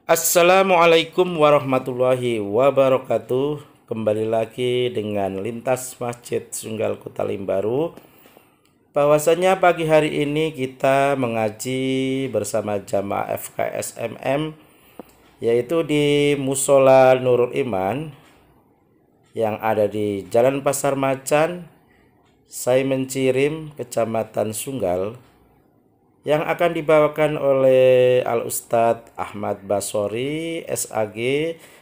Assalamualaikum warahmatullahi wabarakatuh. Kembali lagi dengan Lintas Masjid Sunggal Kutalim Baru. Bahwasanya pagi hari ini kita mengaji bersama jamaah FKSMM, yaitu di Musola Nurul Iman yang ada di Jalan Pasar Macan, Saimencirim, Kecamatan Sunggal, yang akan dibawakan oleh Al-Ustadz Ahmad Basori SAG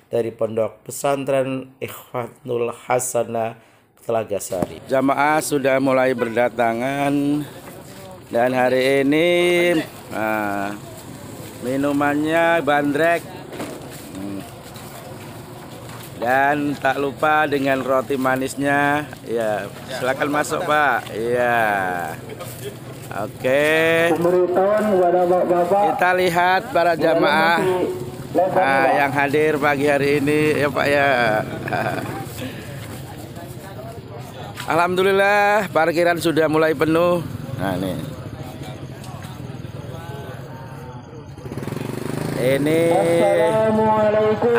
dari Pondok Pesantren Ikhwanul Hasanah Telaga Sari. Jamaah sudah mulai berdatangan dan hari ini minumannya bandrek dan tak lupa dengan roti manisnya. Ya, silakan masuk Pak. Iya. Oke, kita lihat para jamaah yang hadir pagi hari ini ya Pak ya. Alhamdulillah parkiran sudah mulai penuh. Nah ini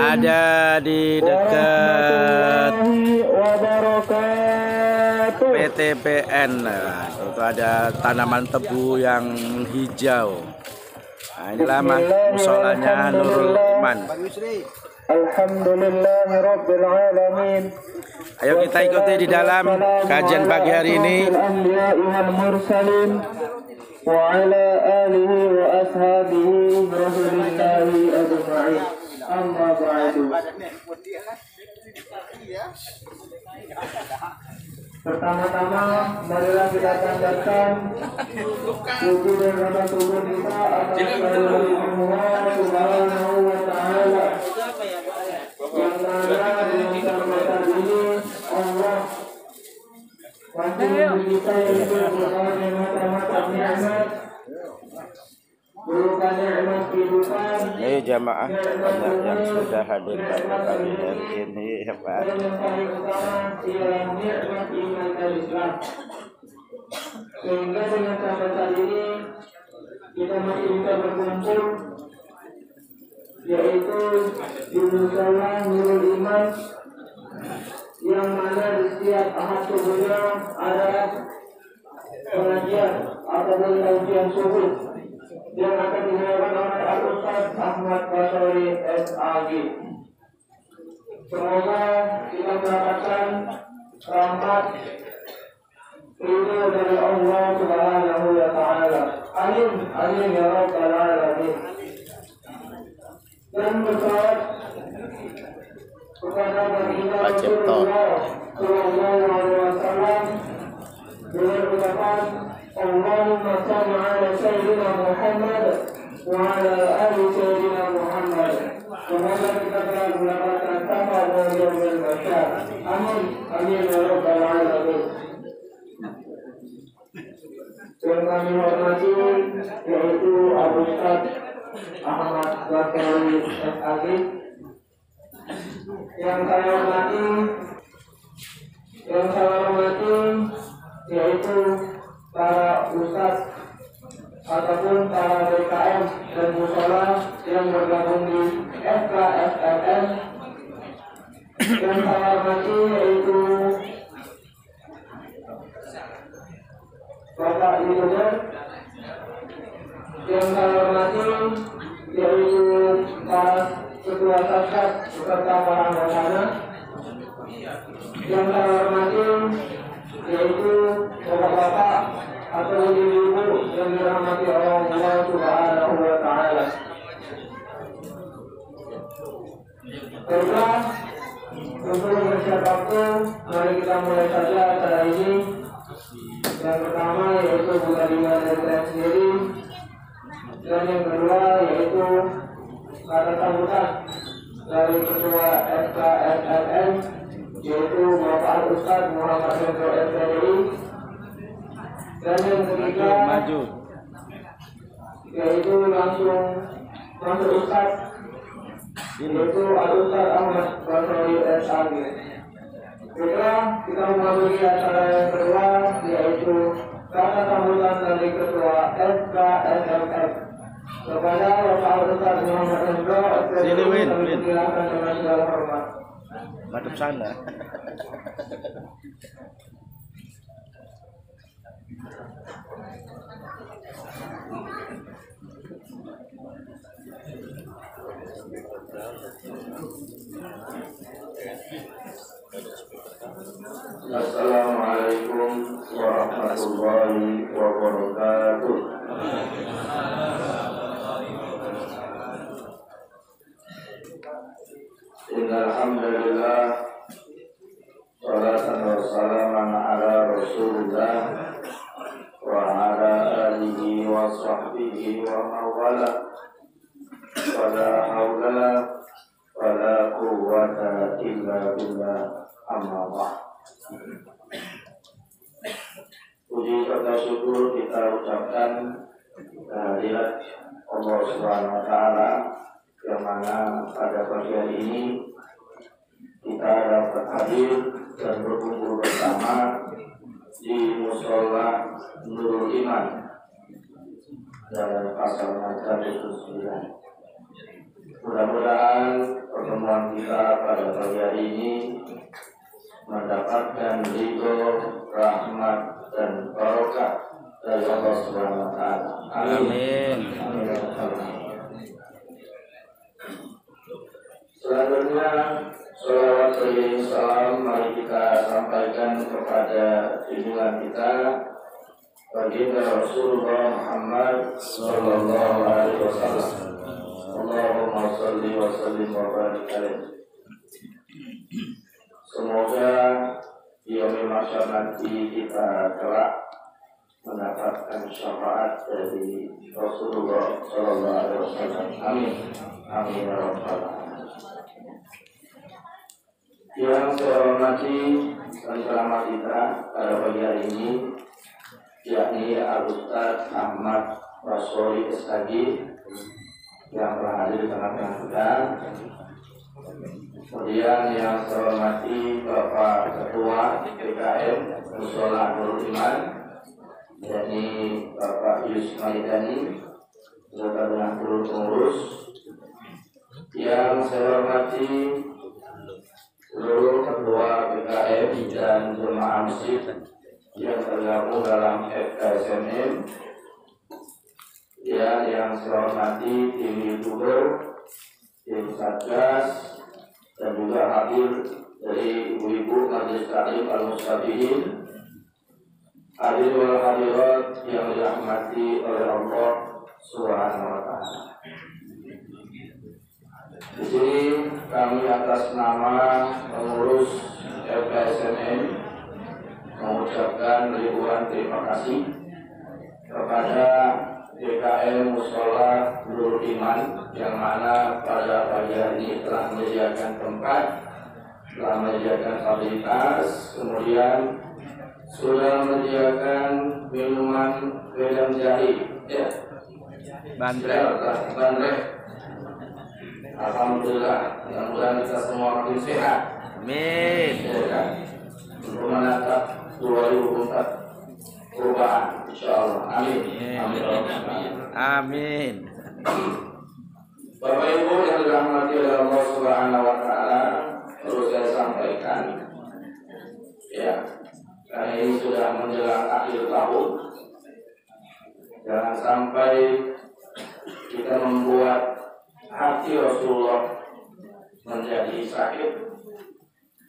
ada di dekat PTPN. Nah, itu ada tanaman tebu yang hijau. Nah, inilah musolanya Nurul Iman. Alhamdulillahirrabbilalamin. Ayo kita ikuti di dalam kajian pagi hari ini. Wa ala alihi wa ashabihi rasulillahi ajma'in. Amma ba'du. Pertama-tama marilah kita tandakan puji dan rasa syukur kita atas Allah Subhanahu wa taala yang mana dengan kesempatan ini Allah masih memberi kita yaitu berupa nikmat-nikmat berupa nikmat kehidupan. Ayo jamaah banyak yang sudah hadir pada pagi hari ini ya Pak. Sehingga dengan kesempatan ini kita masih bisa berkumpul, yaitu di Musola Nurul Iman, yang mana di setiap ahad subuhnya ada pengajian ataupun kajian subuh yang akan dilakukan oleh Al-Ustadz Ahmad Basori SAG. Semoga kita mendapatkan rahmat ridho dari Allah Subhanahu wa taala. Amin amin ya rabbal alamin. Dan bersolat kepada baginda Rasulullah sallallahu alaihi wasallam dengan ucapan Allahumma shalli ala sayyidina Muhammad wa ala ali sayyidina Muhammad. Semoga kita telah mendapatkan syafaat dari Rabbul Bashar. Amin amin ya rabbal alamin. Yang kami hormati yaitu Al-Ustadz Ahmad Basori SAG. Yang saya hormati yaitu para ustadz ataupun para BKM dan musola yang bergabung di FKSMM. Yang saya hormati yaitu Bapak Youtuber. Yang saya hormati yaitu para ketua satgas beserta para anggotanya. Yang saya hormati yaitu bapak-bapak atau ibu-ibu yang dirahmati oleh Allah Subhanahu wa taala. Baiklah, untuk mempersiapkan waktu, mari kita mulai saja acara ini. Yang pertama yaitu buka dengan dari saya sendiri, dan yang kedua yaitu kata sambutan dari ketua FKSMM, yaitu Bapak Ustadz Muhammad Hendro SPDI. Dan yang ketiga yaitu langsung masuk Ustadz, yaitu Al-Ustadz Ahmad Basori SAG. Setelah kita memasuki acara yang kedua, yaitu kata sambutan dari ketua FKSMM. kepada Bapak Ustaz Muhammad Hendro, Sini, Win. silakan dengan segala hormat. Madep sana. Assalamualaikum warahmatullahi wabarakatuh. Innal hamdalillah shalatan wa salaman ala Rasulillah wa ala alihi wa sahbihi wa mawala wala haula wala quwwata illa billah amma ba'd. Puji serta syukur kita ucapkan kehadirat Allah Subhanahu wa taala yang mana pada pagi hari ini kita dapat hadir dan berkumpul bersama di Mushola Nurul Iman dan Pasar Mata Dusun 9. Mudah-mudahan pertemuan kita pada pagi hari ini mendapatkan ridho, rahmat dan barokah dari Allah Subhanahu wa taala. Amin. Amin. Selanjutnya sholawat dan salam mari kita sampaikan kepada junjungan kita baginda Rasulullah Muhammad sallallahu alaihi wasallam. Allahumma shalli wa sallim wa barik alaihi. Semoga di yaumil mahsyar nanti kita kelak mendapatkan syafaat dari Rasulullah sallallahu alaihi wasallam. Amin. Amin ya rabbal alamin. Yang saya hormati dan selamat kita pada pagi hari ini yakni Al-Ustaz Ahmad Basori SKG yang telah hadir di tengah-tengah kita. Kemudian yang saya hormati Bapak Ketua PKM Mushola Nurul Iman yakni Bapak Yus Maidani beserta dengan seluruh pengurus. Yang saya hormati seluruh ketua PKM dan jemaah masjid yang tergabung dalam FKSMM. Ya, yang saya hormati tim YouTuber, tim Satgas, dan juga hadir dari ibu-ibu Majelis Taklim Al-Mustafihin, hadir wal hadirat yang dirahmati oleh Allah Subhanahu wa taala. Di sini kami atas nama pengurus FKSMM mengucapkan ribuan terima kasih kepada PKM Mushola Nurul Iman yang mana pada pagi hari ini telah menyediakan tempat, telah menyediakan fasilitas, kemudian sudah menyediakan minuman wedang jahe, ya, bandrek. Alhamdulillah, mudah-mudahan kita semua makin sehat. Amin. Ya, kan? Untuk menatap 2024 perubahan, insyaallah. Amin. Amin. Amin. Bapak Ibu yang dirahmati oleh Allah Subhanahu wa taala, perlu saya sampaikan ya, karena ini sudah menjelang akhir tahun, jangan sampai kita membuat hati Rasulullah menjadi sakit,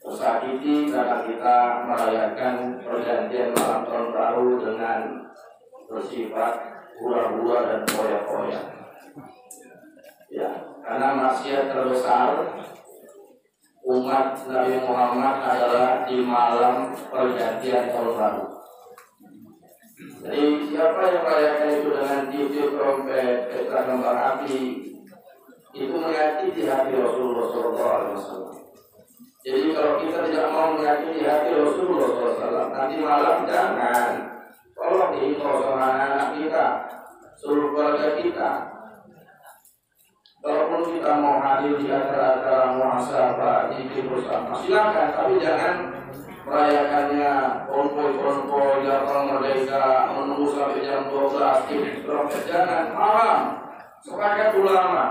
tersakiti karena kita merayakan pergantian malam tahun baru dengan bersifat hura-hura dan foya-foya. Ya, karena maksiat terbesar umat Nabi Muhammad adalah di malam pergantian tahun baru. Jadi siapa yang merayakan itu dengan tiup-tiup trompet, pesta kembang api, itu menyakiti hati Rasulullah SAW. Jadi kalau kita tidak mau menyakiti hati Rasulullah SAW, nanti malam jangan. Tolong dihimbau sama anak kita, seluruh keluarga kita. Kalaupun kita mau hadir di acara-acara muhasabah, zikir bersama, silakan, tapi jangan merayakannya konvoy-konvoy, datang merdeka, menunggu sampai jam 12, trompet, jangan, haram. sepakat ulama,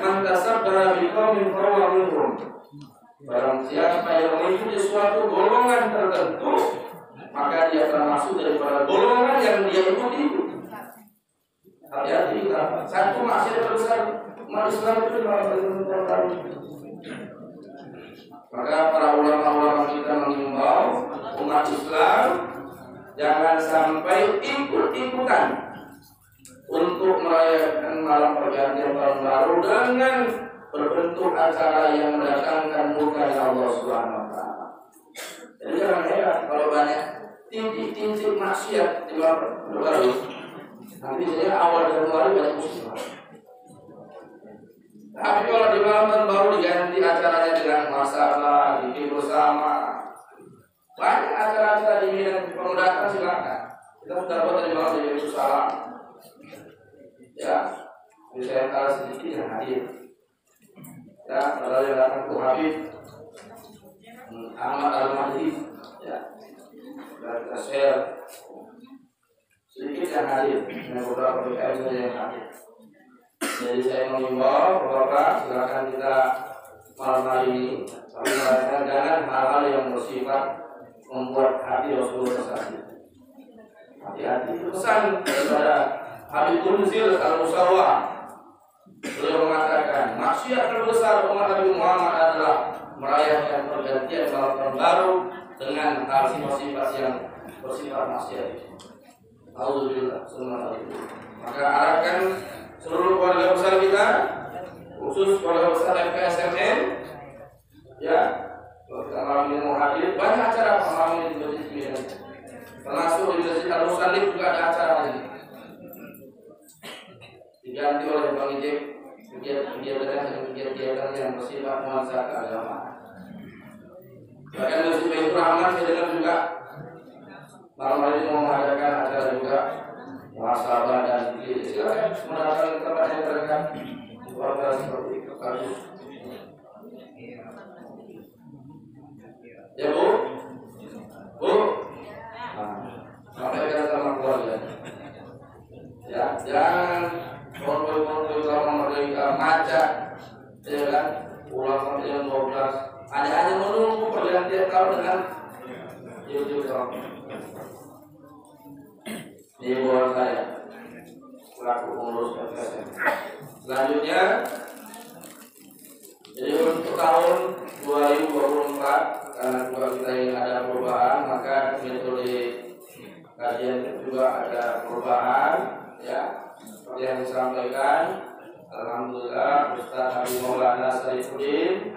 man tasabbara biqaumin fahuwa minhum. Barang siapa yang mengikuti suatu golongan tertentu, maka dia termasuk daripada golongan yang dia ikuti itu. Hati-hati kita. Satu maksiat terbesar umat Islam itu dalam bertentangan. Maka para ulama-ulama kita mengimbau umat Islam jangan sampai ikut-ikutan untuk merayakan malam pergantian tahun baru dengan berbentuk acara yang mendatangkan murka Allah Subhanahu wa taala. Jadi jangan heran kalau banyak titik-titik maksiat di malam baru. Nanti saya awal Januari banyak musibah. Tapi kalau di malam tahun baru diganti acaranya dengan masalah, bikin bersama, banyak acara-acara di bidang pemudakan silakan. Kita sudah buat dari malam dari Yesus Salam. Ya, bisa yang sedikit yang hadir. Ya, kalau yang datang ke Habib Ahmad Al-Mahdi, ya, dan kita share sedikit yang hadir dengan beberapa PKM yang hadir. Jadi saya mengimbau Bapak silakan kita malam hari ini kami merayakan jangan hal-hal yang bersifat membuat hati Rasulullah tersakit. Hati-hati pesan daripada Habib Tunzil Al-Musawwah. Beliau mengatakan maksiat terbesar umat Nabi Muhammad adalah merayakan pergantian malam tahun baru dengan hal sifat-sifat yang bersifat maksiat. Alhamdulillah, subhanallah. Maka arahkan seluruh keluarga besar kita, khusus keluarga besar FKSMN, ya, kalau kita malam ini mau hadir, banyak acara malam ini di Masjid ini, termasuk di Masjid Al-Musallim juga ada acara ini. Diganti oleh Bang Ijek kegiatan yang bersifat nuansa keagamaan. Bahkan Masjid Baitur Rahman saya dengar juga malam hari ini mau mengadakan acara juga muhasabah dan silakan mendatangkan tempat yang terdekat keluarga seperti itu. Ya Bu, sampaikan sama keluarga. Ya, jangan konvoy-konvoy selama mereka macet, ya kan? Pulang sampai jam 12, hanya menunggu pergantian tahun dengan YouTube. Ini buat saya selaku pengurus FKSM. Selanjutnya, jadi untuk tahun 2024 karena juga kita ingin ada perubahan, maka metode kajian juga ada perubahan, ya. Seperti yang disampaikan, alhamdulillah Ustaz Habib Maulana Saifuddin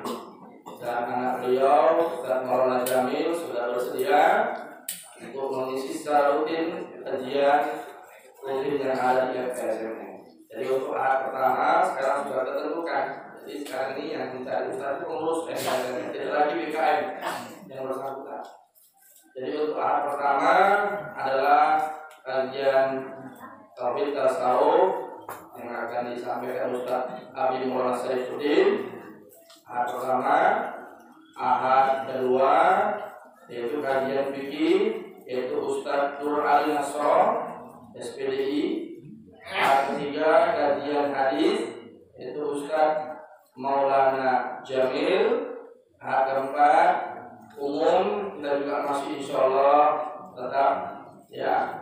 dan anak beliau Ustaz Maulana Jamil sudah bersedia untuk mengisi secara rutin kajian rutin yang ada di FKSM. Jadi untuk tahap pertama sekarang sudah tertentukan. Jadi sekarang ini yang mencari Ustaz itu pengurus FKSM, tidak lagi BKM yang bersangkutan. Jadi untuk tahap pertama adalah kajian Tauhid Tasawuf yang akan disampaikan Ustaz Habib Maulana Saifuddin. Tahap pertama, ahad kedua yaitu kajian fikih yaitu Ustaz Nur Ali Nasr SPDI. Tahap ketiga kajian hadis yaitu Ustaz Maulana Jamil. Tahap keempat umum kita juga masih insyaallah tetap ya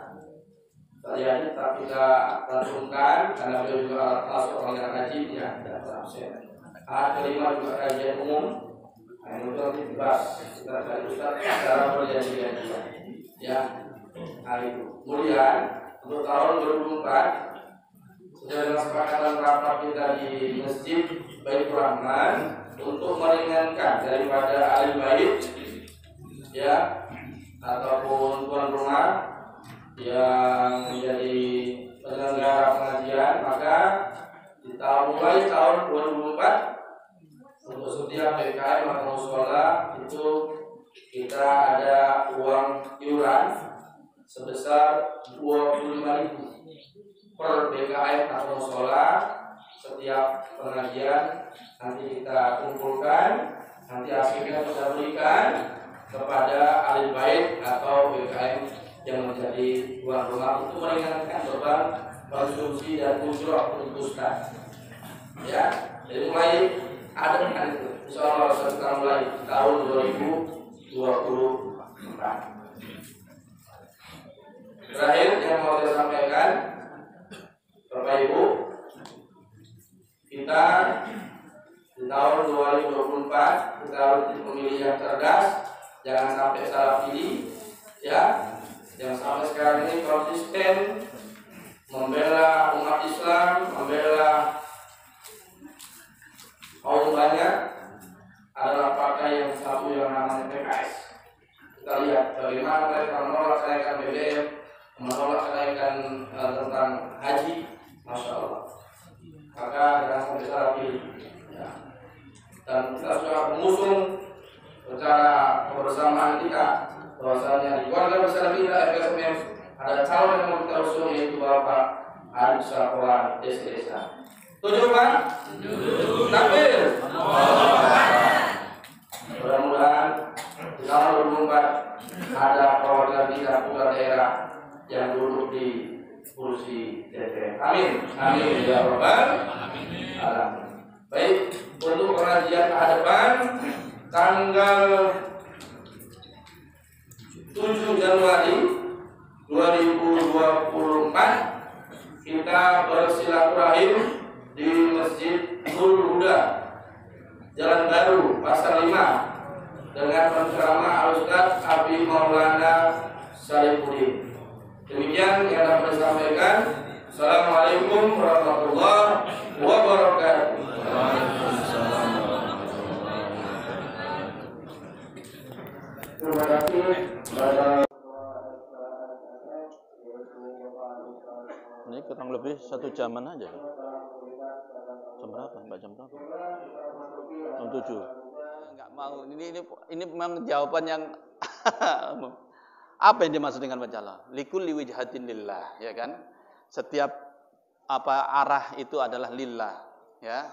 terjadi, tetap kita langsungkan karena beliau juga masuk orang yang haji ya tidak terabsen. Tahap kelima juga kajian umum. Nah, ini untuk dibahas kita cari Ustaz secara berjanjian ya. Nah itu. Kemudian untuk tahun 2024 sudah ada kesepakatan rapat kita di Masjid Baitur Rahman untuk meringankan daripada ahli bait ya ataupun tuan rumah yang menjadi penyelenggara pengajian, maka mulai tahun 2024 untuk setiap PKM atau mushola itu kita ada uang iuran sebesar 25.000 per PKM atau mushola. Setiap pengajian nanti kita kumpulkan, nanti hasilnya kita berikan kepada ahli bait atau PKM yang menjadi tuan rumah untuk meringankan beban konsumsi dan ujrah untuk ustaz. Ya, jadi mulai ada dengan itu. Insyaallah setelah mulai tahun 2024. Terakhir yang mau saya sampaikan, Bapak Ibu, kita di tahun 2024 kita harus memilih yang cerdas, jangan sampai salah pilih, ya. Yang sampai sekarang ini konsisten membela umat Islam, membela kaum banyak adalah partai yang satu yang namanya PKS. Kita lihat bagaimana mereka menolak kenaikan BBM, menolak kenaikan tentang haji, masya Allah. Maka jangan sampai salah pilih. Ya. Dan kita sudah mengusung secara kebersamaan kita bahwasanya di keluarga besar kita FSMM ada calon yang mau kita usung yaitu Bapak Arief Sakola Desa. Tujuh Pak? Takbir. Mudah-mudahan di tahun 2024 ada perwakilan kita putra daerah yang duduk di kursi DPR. Amin. Amin ya Rabbal alamin. Baik, untuk pengajian ke depan tanggal 7 Januari 2024 kita bersilaturahim di Masjid Nurul Huda, Jalan Baru, Pasar 5 dengan penceramah Al-Ustaz Abi Maulana Salihuddin. Demikian yang dapat saya sampaikan. Assalamualaikum warahmatullahi wabarakatuh. Terima kasih kepada Ini kurang lebih 1 jaman aja. Jam berapa? Mbak, jam berapa? Jam 7. Enggak mau. Ini memang jawaban yang apa yang dimaksud dengan wajalla? Likulli wijhatin lillah, ya kan? Setiap arah itu adalah lillah, ya.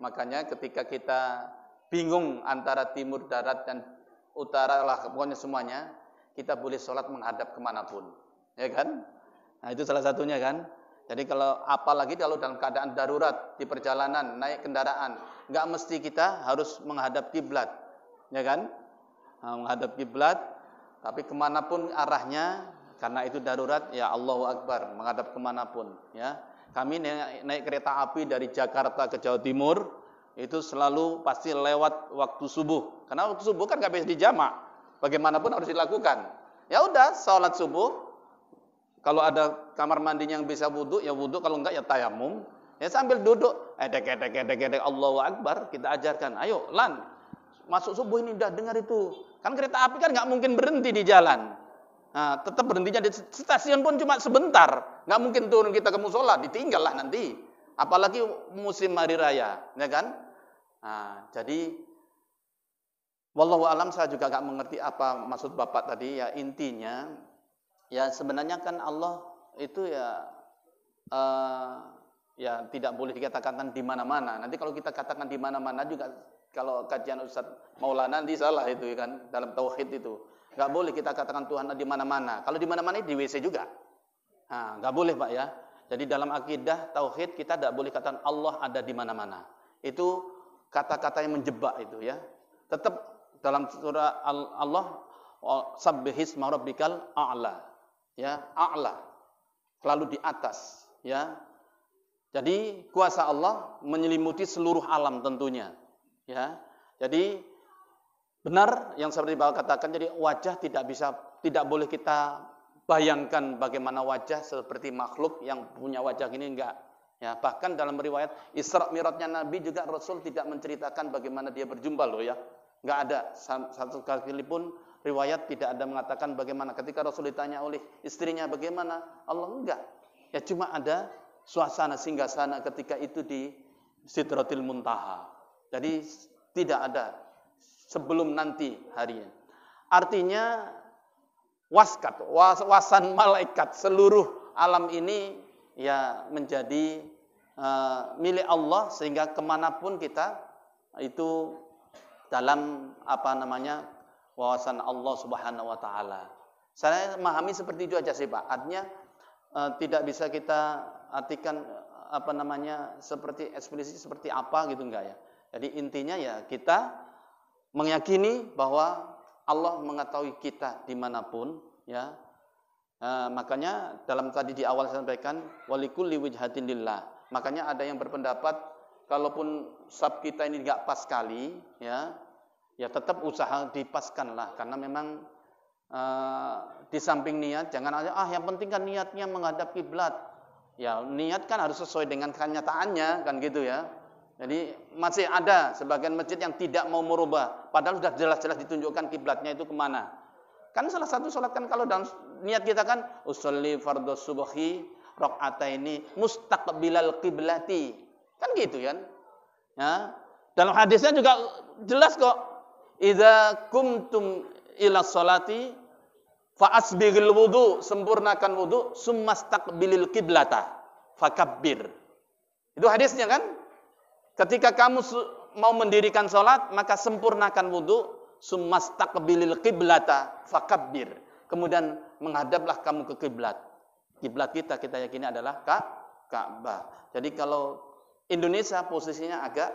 Makanya ketika kita bingung antara timur, darat dan utara lah, pokoknya semuanya, kita boleh sholat menghadap kemanapun, ya kan? Nah itu salah satunya kan. Jadi apalagi kalau dalam keadaan darurat di perjalanan naik kendaraan, nggak mesti kita harus menghadap kiblat, ya kan? Nah, menghadap kiblat, tapi kemanapun arahnya, karena itu darurat, ya Allahu Akbar, menghadap kemanapun, ya. Kami naik kereta api dari Jakarta ke Jawa Timur, itu selalu pasti lewat waktu subuh, karena waktu subuh kan nggak bisa dijamak, bagaimanapun harus dilakukan. Ya udah, sholat subuh. Kalau ada kamar mandinya yang bisa wudhu, ya wudhu. Kalau enggak, ya tayamum. Ya sambil duduk, edek, Allahu Akbar, kita ajarkan. Ayo, Lan, masuk subuh ini udah dengar itu. Kan kereta api kan nggak mungkin berhenti di jalan. Nah, tetap berhentinya di stasiun pun cuma sebentar. Nggak mungkin turun kita ke musola, ditinggal lah nanti. Apalagi musim hari raya, ya kan? Nah, jadi wallahu alam, saya juga nggak mengerti apa maksud Bapak tadi. Ya intinya, ya sebenarnya kan Allah itu ya tidak boleh dikatakan di mana-mana. Nanti kalau kita katakan di mana-mana juga, kalau kajian Ustaz Maulana nanti salah itu kan, dalam tauhid itu. Nggak boleh kita katakan Tuhan di mana-mana. Kalau di mana-mana di WC juga. Nah, nggak boleh Pak ya. Jadi dalam akidah tauhid kita tidak boleh katakan Allah ada di mana-mana. Itu kata-kata yang menjebak itu ya. Tetap dalam surah Allah, sabbihisma rabbikal a'la. Ya, a'la, selalu di atas, ya. Jadi kuasa Allah menyelimuti seluruh alam tentunya, ya. Jadi benar yang seperti Bapak katakan, jadi wajah tidak boleh kita bayangkan bagaimana wajah seperti makhluk yang punya wajah ini, enggak. Ya, bahkan dalam riwayat Isra Mi'rajnya Nabi juga Rasul tidak menceritakan bagaimana dia berjumpa loh ya. Enggak ada satu kali pun riwayat tidak ada mengatakan bagaimana. Ketika Rasul ditanya oleh istrinya bagaimana, Allah enggak. Ya cuma ada suasana singgasana ketika itu di Sidratil Muntaha. Jadi tidak ada sebelum nanti harinya. Artinya wasan malaikat seluruh alam ini ya menjadi milik Allah, sehingga kemanapun kita itu dalam wawasan Allah Subhanahu wa taala. Saya memahami seperti itu aja sih Pak. Artinya tidak bisa kita artikan apa namanya seperti eksplisit seperti apa gitu enggak ya. Jadi intinya ya kita meyakini bahwa Allah mengetahui kita dimanapun ya. Makanya dalam tadi di awal saya sampaikan walikulli wijhatin lillah. Makanya ada yang berpendapat kalaupun sab kita ini enggak pas sekali ya tetap usaha dipaskanlah karena memang di samping niat jangan aja yang penting kan niatnya menghadap kiblat. Ya niat kan harus sesuai dengan kenyataannya kan gitu ya. Jadi masih ada sebagian masjid yang tidak mau merubah padahal sudah jelas-jelas ditunjukkan kiblatnya itu kemana. Kan salah satu sholat kan kalau dalam niat kita kan usolli fardhu subhi rakaataini mustaqbilal qiblati. Kan gitu kan. Ya. Dalam hadisnya juga jelas kok. Idza kumtum ila sholati fa asbighil wudu, sempurnakan wudu, summastaqbilil qiblata fakabbir. Itu hadisnya kan? Ketika kamu mau mendirikan salat, maka sempurnakan wudu, summastaqbilil qiblata fakabbir. Kemudian menghadaplah kamu ke kiblat. Kiblat kita yakini adalah Ka'bah. Jadi kalau Indonesia posisinya agak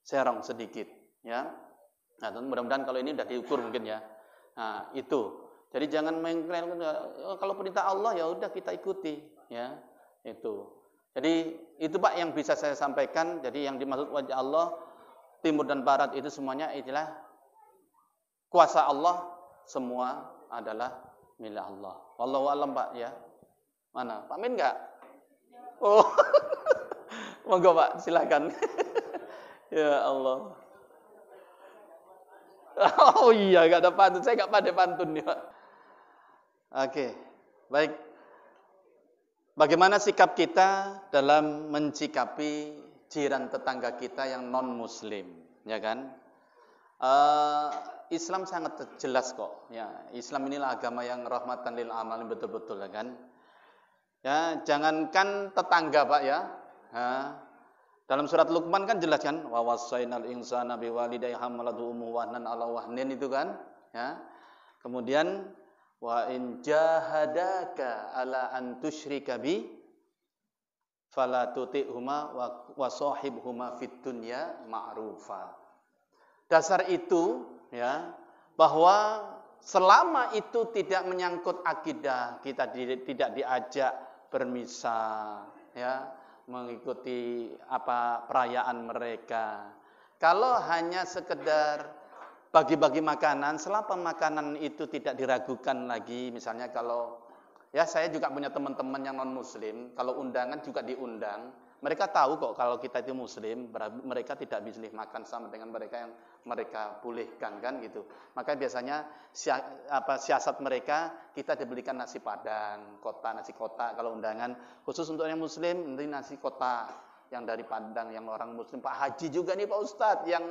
serong sedikit, ya. Nah, mudah-mudahan kalau ini sudah diukur mungkin ya. Nah, itu. Jadi jangan mengklaim kalau perintah Allah ya udah kita ikuti, ya. Itu. Jadi itu Pak yang bisa saya sampaikan. Jadi yang dimaksud wajah Allah timur dan barat itu semuanya itulah kuasa Allah, semua adalah milik Allah. Wallahu a'lam Pak ya. Mana? Pak Min enggak? Oh. Monggo Pak, silakan. Ya Allah. Oh iya, enggak ada pantun. Saya enggak pandai pantun ya. Oke. Baik. Bagaimana sikap kita dalam mencikapi jiran tetangga kita yang non muslim, ya kan? Islam sangat jelas kok, ya. Islam inilah agama yang rahmatan lil alamin betul-betul, ya kan? Ya, jangankan tetangga, Pak ya. Dalam surat Luqman kan jelas kan, wa wasainal insana biwalidayhi hamalatu ummuhu wahnan ala wahnin itu kan, ya. Kemudian wa in jahadaka ala an tusyrika bi fala tuti'huma wa sahibhuma fid dunya ma'rufa. Dasar itu ya bahwa selama itu tidak menyangkut akidah, kita tidak diajak bermisa ya, mengikuti apa perayaan mereka. Kalau hanya sekedar bagi-bagi makanan, selama makanan itu tidak diragukan lagi, misalnya kalau ya saya juga punya teman-teman yang non muslim, kalau undangan juga diundang, mereka tahu kok kalau kita itu muslim, mereka tidak bisa makan sama dengan mereka yang mereka bolehkan kan gitu. Maka biasanya siasat mereka kita dibelikan nasi padang, nasi kotak kalau undangan, khusus untuk yang muslim nanti nasi kotak yang dari Padang yang orang muslim, Pak Haji juga nih Pak Ustadz yang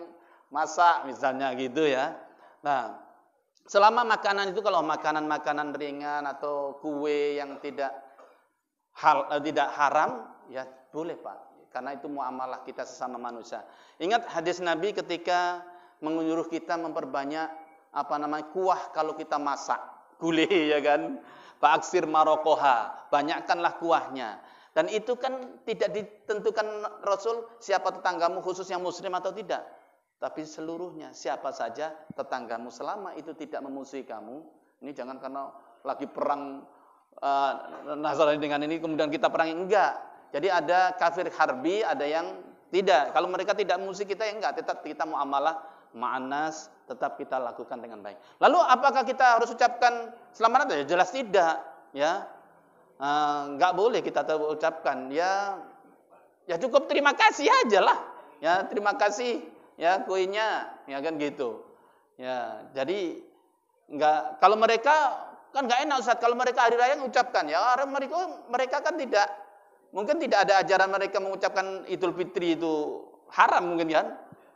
masak misalnya gitu ya. Nah, selama makanan itu kalau makanan-makanan ringan atau kue yang tidak haram ya boleh Pak. Karena itu muamalah kita sesama manusia. Ingat hadis Nabi ketika menyuruh kita memperbanyak kuah kalau kita masak, gulai ya kan. Fa'aksir marokoha, banyakkanlah kuahnya. Dan itu kan tidak ditentukan Rasul siapa tetanggamu khusus yang muslim atau tidak. Tapi seluruhnya, siapa saja tetanggamu selama itu tidak memusuhi kamu. Ini jangan karena lagi perang Nasrani dengan ini kemudian kita perangi, enggak. Jadi ada kafir harbi, ada yang tidak. Kalau mereka tidak memusuhi kita ya enggak, tetap kita muamalah ma'anas, tetap kita lakukan dengan baik. Lalu apakah kita harus ucapkan selamat atau ya? Jelas tidak, ya. Enggak boleh kita ucapkan. Ya cukup terima kasih aja lah. Ya, terima kasih. Ya kuenya, ya kan gitu. Ya, jadi enggak kalau mereka kan enggak enak Ustaz kalau mereka hari raya mengucapkan ya mereka kan mungkin tidak ada ajaran mereka mengucapkan Idul Fitri itu haram mungkin kan.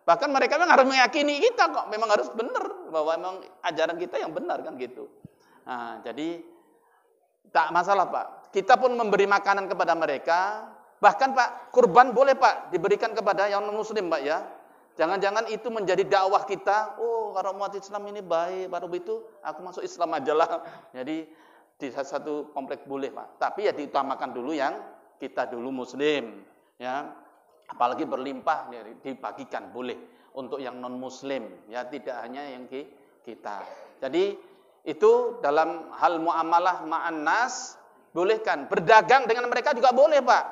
Bahkan mereka memang harus meyakini kita kok memang harus benar bahwa memang ajaran kita yang benar kan gitu. Nah, jadi tak masalah Pak. Kita pun memberi makanan kepada mereka, bahkan Pak kurban boleh Pak diberikan kepada yang non muslim Pak ya. Jangan-jangan itu menjadi dakwah kita. Oh, kalau umat Islam ini baik, baru itu aku masuk Islam aja lah. Jadi di satu komplek boleh Pak. Tapi ya diutamakan dulu yang kita dulu muslim, ya. Apalagi berlimpah dibagikan boleh untuk yang non muslim, ya, tidak hanya yang kita. Jadi itu dalam hal muamalah ma'an nas bolehkan. Berdagang dengan mereka juga boleh, Pak.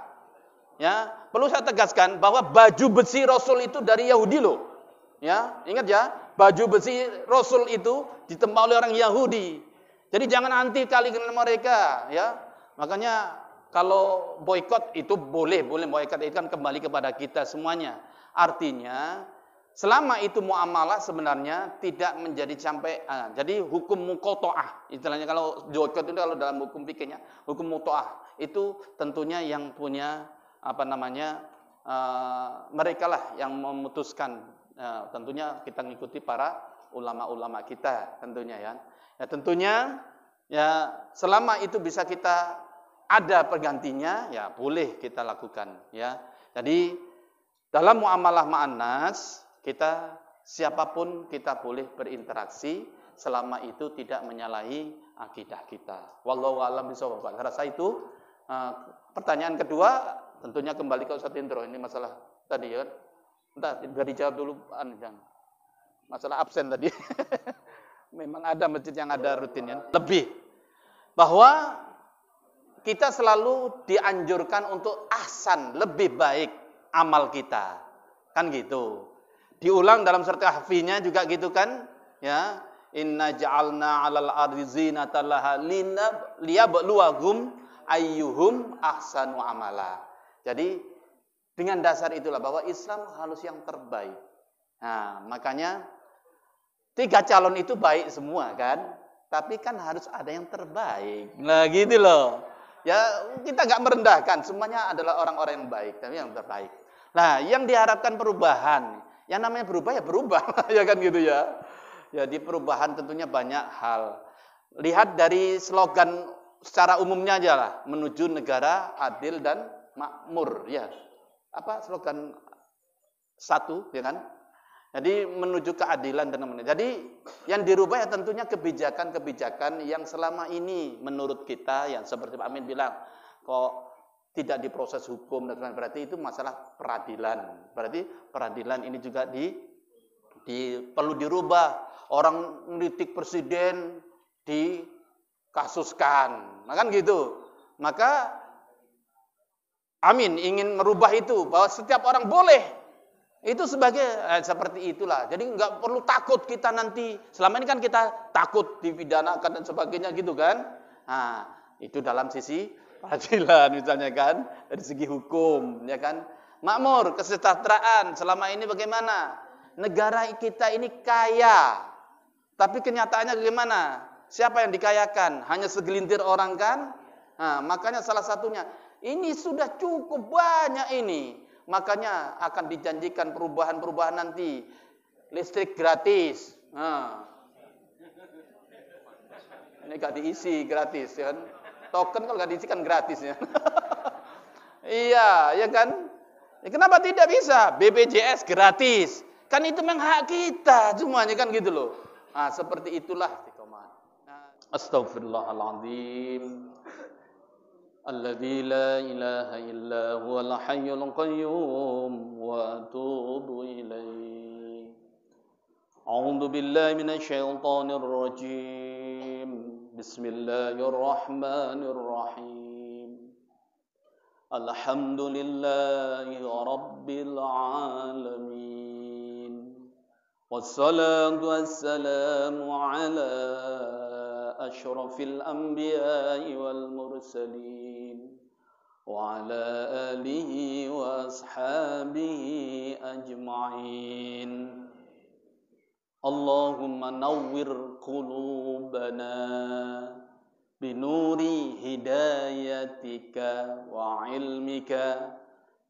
Ya, perlu saya tegaskan bahwa baju besi Rasul itu dari Yahudi loh. Ya, ingat ya, baju besi Rasul itu ditempah oleh orang Yahudi. Jadi jangan anti kali dengan mereka, ya. Makanya kalau boikot itu boleh boikot itu kan kembali kepada kita semuanya. Artinya selama itu muamalah sebenarnya tidak menjadi sampai jadi hukum muqatta'ah. Istilahnya kalau boikot itu kalau dalam hukum fikihnya hukum muqatta'ah itu tentunya yang punya mereka lah yang memutuskan. Tentunya kita ngikuti para ulama-ulama kita tentunya ya. Ya tentunya ya selama itu bisa kita ada pergantinya ya boleh kita lakukan ya. Jadi dalam muamalah ma'an nas kita siapapun kita boleh berinteraksi selama itu tidak menyalahi akidah kita. Wallahu a'lam bishawab. Saya rasa itu pertanyaan kedua tentunya kembali ke Ustaz Indro ini masalah tadi ya. Entah biar dijawab dulu masalah absen tadi. Memang ada masjid yang ada rutinnya. Lebih bahwa kita selalu dianjurkan untuk ahsan, lebih baik amal kita. Kan gitu. Diulang dalam surat Kahfi-nya juga gitu kan? Ya, inna ja'alna 'alal ardi zinatan laha liyabluwahum ayyuhum ahsanu amala. Jadi dengan dasar itulah bahwa Islam harus yang terbaik. Nah, makanya 3 calon itu baik semua kan? Tapi kan harus ada yang terbaik. Nah, gitu loh. Ya, kita nggak merendahkan, semuanya adalah orang-orang yang baik, tapi yang terbaik. Nah, yang diharapkan perubahan, yang namanya berubah ya berubah, ya kan gitu ya. Ya, di perubahan tentunya banyak hal. Lihat dari slogan secara umumnya aja lah, menuju negara adil dan makmur, ya. Apa slogan satu, ya kan? Jadi menuju keadilan dan makmur. Jadi yang dirubah ya tentunya kebijakan-kebijakan yang selama ini menurut kita yang seperti Pak Amin bilang kok tidak diproses hukum dan sebagainya, berarti itu masalah peradilan. Berarti peradilan ini juga perlu dirubah. Orang ngeritik presiden dikasuskan, nah kan gitu. Maka Amin ingin merubah itu bahwa setiap orang boleh itu sebagai seperti itulah. Jadi nggak perlu takut kita nanti. Selama ini kan kita takut dipidanakan dan sebagainya gitu kan. Nah, itu dalam sisi peradilan misalnya kan, dari segi hukum ya kan. Makmur, kesejahteraan selama ini bagaimana? Negara kita ini kaya. Tapi kenyataannya bagaimana? Siapa yang dikayakan? Hanya segelintir orang kan? Nah, makanya salah satunya ini sudah cukup banyak ini. Makanya akan dijanjikan perubahan-perubahan nanti. Listrik gratis. Nah. Ini gak diisi gratis ya kan. Token kalau gak diisi kan gratis ya. Iya, ya kan? Ya, kenapa tidak bisa? BPJS gratis. Kan itu memang hak kita semuanya kan gitu loh. Nah, seperti itulah. Astaghfirullahaladzim. Alladzi la ilaha illa huwal hayyul qayyum wa atubu ilaihi. A'udzu billahi minasy syaithanir rajim. Bismillahirrahmanirrahim. Alhamdulillahi rabbil alamin. Wassalatu wassalamu ala asyrafil anbiya'i wal mursalin wa ala alihi wa ashabihi ajma'in. Allahumma nawwir qulubana binuri hidayatika wa ilmika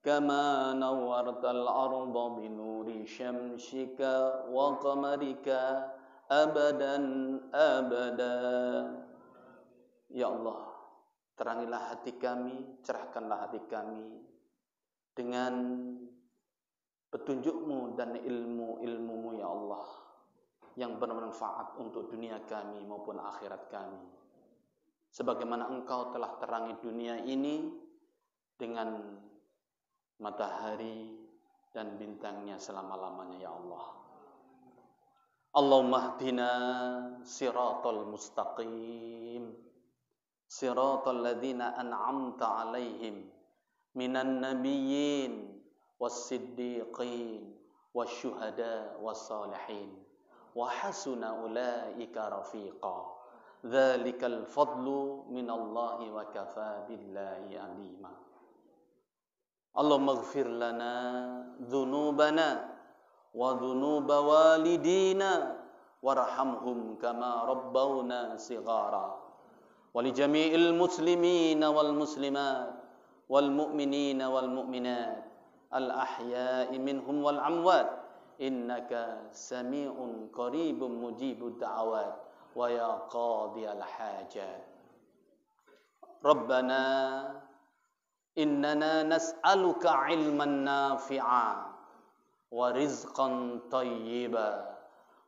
kama nawwartal arda binuri syamsika wa qamarika abadan abada. Ya Allah, terangilah hati kami, cerahkanlah hati kami dengan petunjuk-Mu dan ilmu-ilmu-Mu ya Allah, yang bermanfaat untuk dunia kami maupun akhirat kami. Sebagaimana Engkau telah terangi dunia ini dengan matahari dan bintangnya selama-lamanya ya Allah. Allahumma hdina siratal mustaqim, siratal ladzina an'amta alaihim minan nabiyyin was-siddiqin wasyuhada was-salihin wa hasuna ulaika rafiqa. Dzalikal fadlu minallahi wa kafa billahi alima. Allahumma ighfir lana dzunubana wa dzunuba walidina warhamhum kama rabbawna shighara. Wa li jami'il muslimina wal muslimat wal mu'minina wal mu'minat al ahya'i minhum wal amwat innaka sami'un qaribun mujibud da'awat wa ya qadiyal hajat. Rabbana innana nas'aluka ilman nafi'a wa rizqan tayyiba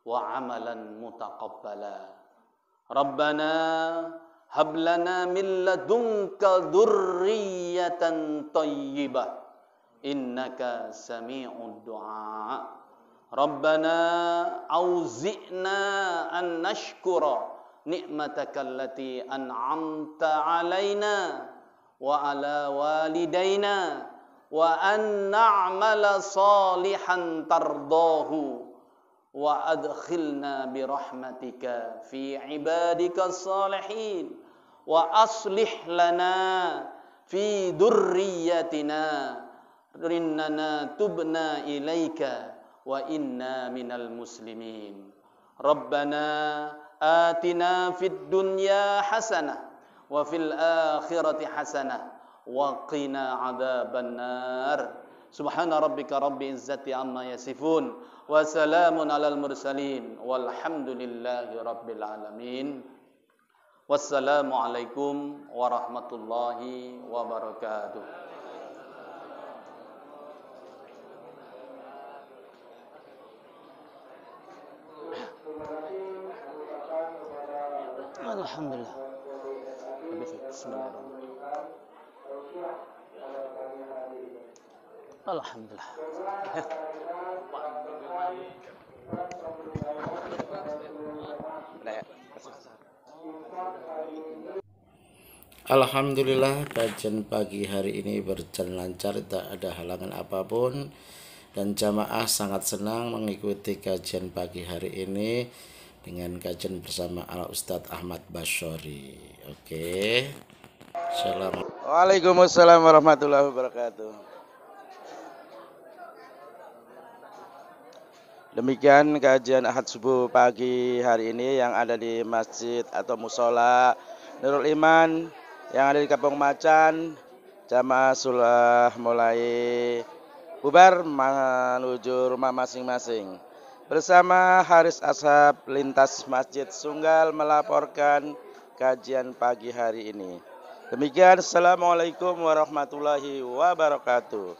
wa amalan mutaqabbala. Rabbana hab lana min ladunka dzurriyyatan tayyibah innaka sami'ud du'a. Rabbana auzi'na an nashkura ni'mataka allati an'amta alaina wa ala walidaina wa an na'mala salihan tardahu wa adkhilna bi rahmatika fi ibadika salihin wa aslih lana fi dhurriyyatina innana tubna ilaika wa inna minal muslimin. Rabbana atina fid dunya hasanah wa fil akhirati hasanah wa qina adzaban nar. Subhana rabbika rabbil izzati amma yasifun wa salamun alal mursalin walhamdulillahi rabbil alamin. Wassalamu alaikum warahmatullahi wabarakatuh. Alhamdulillah. Bismillahirrahmanirrahim. Alhamdulillah. Alhamdulillah, kajian pagi hari ini berjalan lancar, tak ada halangan apapun, dan jamaah sangat senang mengikuti kajian pagi hari ini dengan kajian bersama Al Ustadz Ahmad Basyori. Oke. Assalamualaikum. Waalaikumsalam warahmatullahi wabarakatuh. Demikian kajian Ahad subuh pagi hari ini yang ada di masjid atau musola Nurul Iman yang ada di Kampung Macan. Jamaah sudah mulai bubar menuju rumah masing-masing. Bersama Haris Ashab lintas Masjid Sunggal melaporkan kajian pagi hari ini. Demikian, assalamualaikum warahmatullahi wabarakatuh.